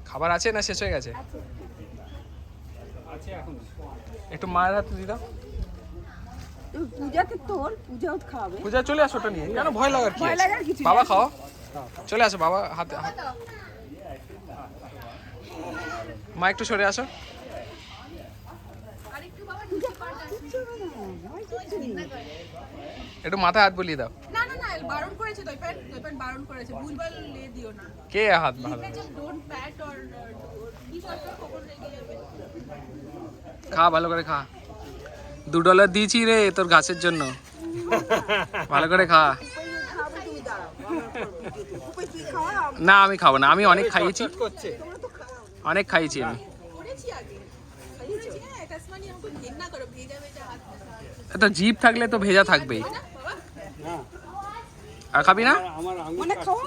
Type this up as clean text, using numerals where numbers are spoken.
খাবার আছে না শেষ হয়ে গেছে? একটু মায়ের হাতে দিয়ে দাও। পূজাতে তোর পূজাও খাবে। পূজা চলে আসো, ওটা নিয়ে কেন ভয় লাগার কি ভয় আছে? লাগার কিছু বাবা নেই। খাও, চলে আসো বাবা হাতে। মা একটু সরে আসো। একটু মাথায় হাত বুলিয়ে দাও। না না না বারণ করেছে দইপান বারণ করেছে ভুলভাল লে দিও না। কে হাত ভালো? ডোন্ট প্যাট অর কি করতে কখন রেগে যাবে। খা ভালো করে খা। $2 দিয়েছি রে তোর ঘাসের জন্য, ভালো করে খা। না আমি খাবো না, আমি অনেক খাইয়েছি, অনেক খাইয়েছি আমি। করেছি আগে খাইয়েছি হ্যাঁ তাসমানি আমাকে ঘেন্না করো ভেজা ভেজা হাত না তো জিভ থাকলে তো ভেজা থাকবেই। বাবা আর খাবি না? মানে খাওয়া